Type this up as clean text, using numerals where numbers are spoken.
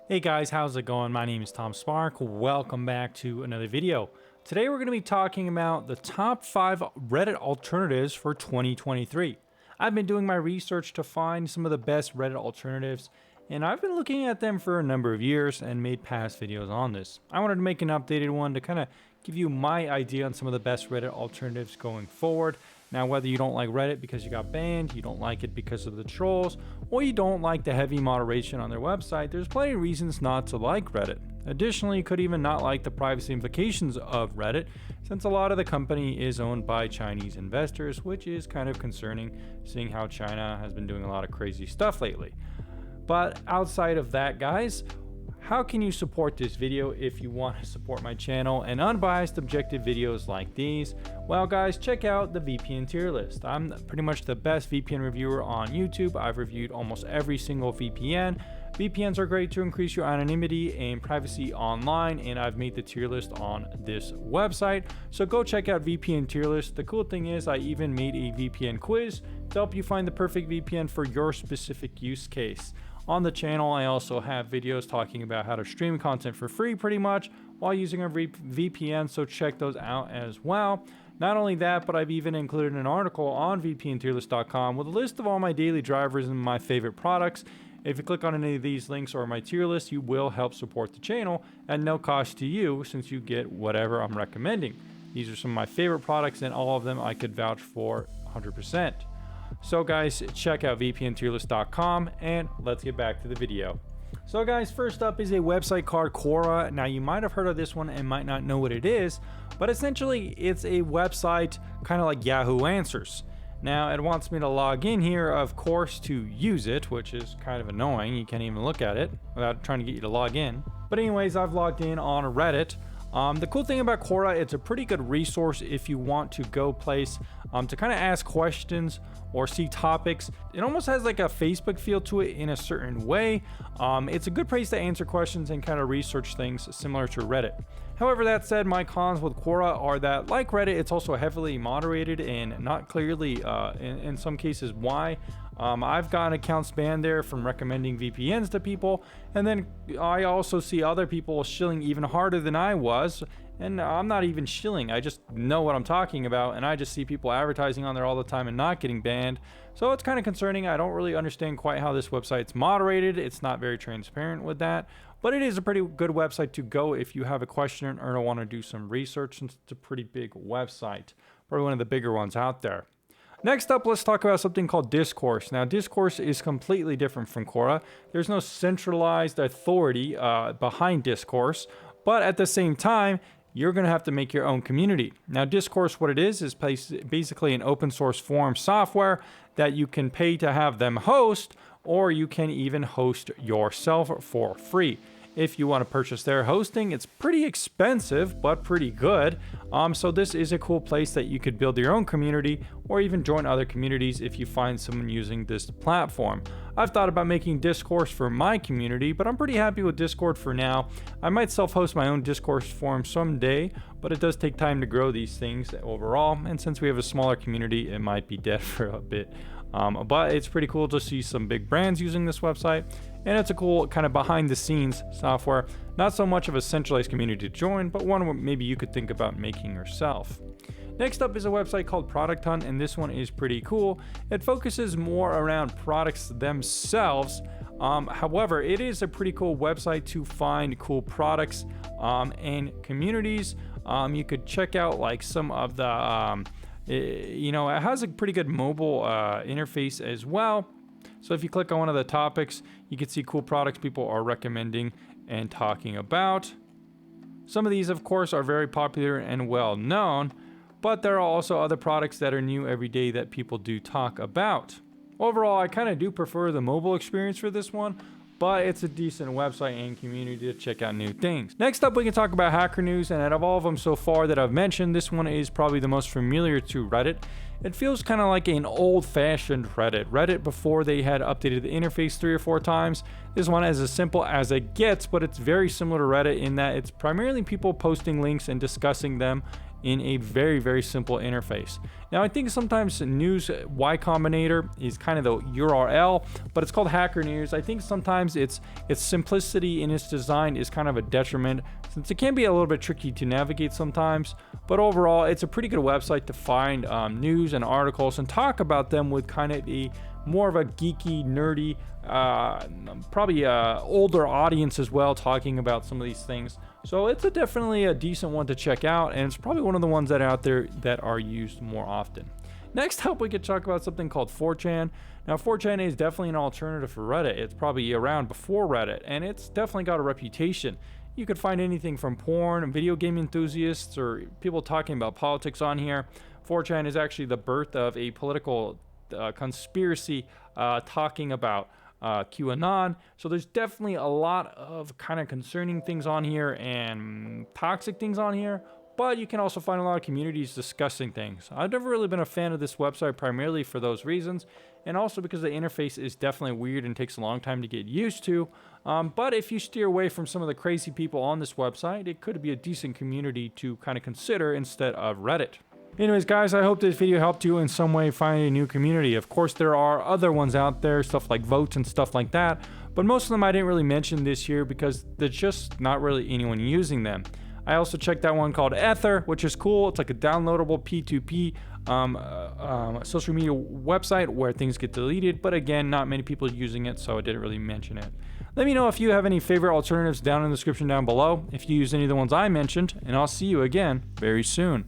Hey guys, how's it going? My name is Tom Spark. Welcome back to another video. Today we're going to be talking about the top 5 Reddit alternatives for 2023. I've been doing my research to find some of the best Reddit alternatives, and I've been looking at them for a number of years and made past videos on this. I wanted to make an updated one to kind of give you my idea on some of the best Reddit alternatives going forward. Now, whether you don't like Reddit because you got banned, you don't like it because of the trolls, or you don't like the heavy moderation on their website, there's plenty of reasons not to like Reddit. Additionally, you could even not like the privacy implications of Reddit, since a lot of the company is owned by Chinese investors, which is kind of concerning, seeing how China has been doing a lot of crazy stuff lately. But outside of that, guys, how can you support this video if you want to support my channel and unbiased objective videos like these? Well guys, check out the VPN tier list. I'm pretty much the best VPN reviewer on YouTube. I've reviewed almost every single VPN. VPNs are great to increase your anonymity and privacy online, and I've made the tier list on this website. So go check out VPN tier list. The cool thing is I even made a VPN quiz to help you find the perfect VPN for your specific use case. On the channel, I also have videos talking about how to stream content for free pretty much while using a VPN, so check those out as well. Not only that, but I've even included an article on VPNtierlist.com with a list of all my daily drivers and my favorite products. If you click on any of these links or my tier list, you will help support the channel at no cost to you, since you get whatever I'm recommending. These are some of my favorite products, and all of them I could vouch for 100%. So guys, check out VPNtierlist.com, and let's get back to the video. So guys, first up is a website called Quora. Now you might have heard of this one and might not know what it is, but essentially it's a website kind of like Yahoo Answers. Now it wants me to log in here, of course, to use it, which is kind of annoying. You can't even look at it without trying to get you to log in. But anyways, I've logged in on Reddit. The cool thing about Quora, it's a pretty good resource if you want to go place to kind of ask questions or see topics. It almost has like a Facebook feel to it in a certain way. It's a good place to answer questions and kind of research things similar to Reddit. However, that said, my cons with Quora are that, like Reddit, it's also heavily moderated and not clearly, in some cases, why. I've gotten accounts banned there from recommending VPNs to people, and then I also see other people shilling even harder than I was, and I'm not even shilling, I just know what I'm talking about, and I just see people advertising on there all the time and not getting banned. So it's kind of concerning. I don't really understand quite how this website's moderated. It's not very transparent with that, but it is a pretty good website to go if you have a question or want to do some research, since it's a pretty big website, probably one of the bigger ones out there. Next up, let's talk about something called Discourse. Now, Discourse is completely different from Quora. There's no centralized authority behind Discourse, but at the same time, you're going to have to make your own community. Now, Discourse, what it is basically an open source forum software that you can pay to have them host, or you can even host yourself for free. If you want to purchase their hosting, it's pretty expensive, but pretty good. So this is a cool place that you could build your own community or even join other communities if you find someone using this platform. I've thought about making Discourse for my community, but I'm pretty happy with Discord for now. I might self-host my own Discourse forum someday, but it does take time to grow these things overall. And since we have a smaller community, it might be dead for a bit. But it's pretty cool to see some big brands using this website, and it's a cool kind of behind the scenes software. Not so much of a centralized community to join, but one where maybe you could think about making yourself. Next up is a website called Product Hunt, and this one is pretty cool. It focuses more around products themselves. However, it is a pretty cool website to find cool products and communities. You could check out like some of the it has a pretty good mobile interface as well. So if you click on one of the topics, you can see cool products people are recommending and talking about. Some of these, of course, are very popular and well known, but there are also other products that are new every day that people do talk about. Overall, I kind of do prefer the mobile experience for this one, but it's a decent website and community to check out new things. Next up, we can talk about Hacker News, and out of all of them so far that I've mentioned, this one is probably the most familiar to Reddit. It feels kind of like an old-fashioned Reddit before they had updated the interface 3 or 4 times. This one is as simple as it gets, but it's very similar to Reddit in that it's primarily people posting links and discussing them in a very, very simple interface. Now, I think sometimes news Y Combinator is kind of the URL, but it's called Hacker News. I think sometimes its simplicity in its design is kind of a detriment, since it can be a little bit tricky to navigate sometimes. But overall, it's a pretty good website to find news and articles and talk about them with kind of a more of a geeky, nerdy, probably older audience as well, talking about some of these things. So it's definitely a decent one to check out, and it's probably one of the ones that are out there that are used more often. Next up, we could talk about something called 4chan. Now, 4chan is definitely an alternative for Reddit. It's probably around before Reddit, and it's definitely got a reputation. You could find anything from porn, video game enthusiasts, or people talking about politics on here. 4chan is actually the birth of a political conspiracy talking about QAnon. So there's definitely a lot of kind of concerning things on here and toxic things on here, but you can also find a lot of communities discussing things. I've never really been a fan of this website, primarily for those reasons, and also because the interface is definitely weird and takes a long time to get used to. But if you steer away from some of the crazy people on this website, it could be a decent community to kind of consider instead of Reddit. Anyways, guys, I hope this video helped you in some way find a new community. Of course, there are other ones out there, stuff like votes and stuff like that, but most of them I didn't really mention this year because there's just not really anyone using them. I also checked out one called Ether, which is cool. It's like a downloadable P2P social media website where things get deleted, but again, not many people using it, so I didn't really mention it. Let me know if you have any favorite alternatives down in the description down below, if you use any of the ones I mentioned, and I'll see you again very soon.